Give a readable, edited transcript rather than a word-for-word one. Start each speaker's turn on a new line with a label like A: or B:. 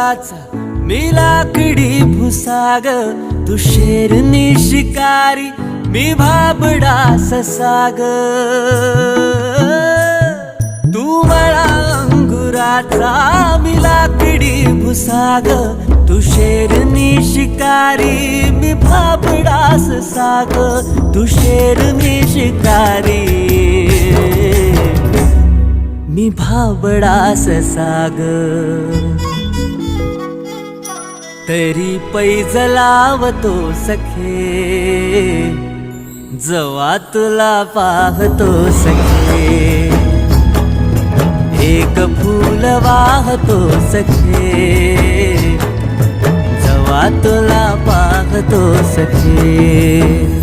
A: अंगुराचा मी लाकडी भुसाग, तू शेरनी शिकारी मी भाबडा ससाग. तू मला अंगुराचा मी लाकडी भुसाग, तू शेरनी शिकारी मी भाबडा ससाग. तू शेरनी शिकारी मी भाबडा ससाग. तरी पैज लावतो सखे, जवा तुला पाहतो सखे. एक फूल वाहतो सखे, जवा तुला पाहतो सखे.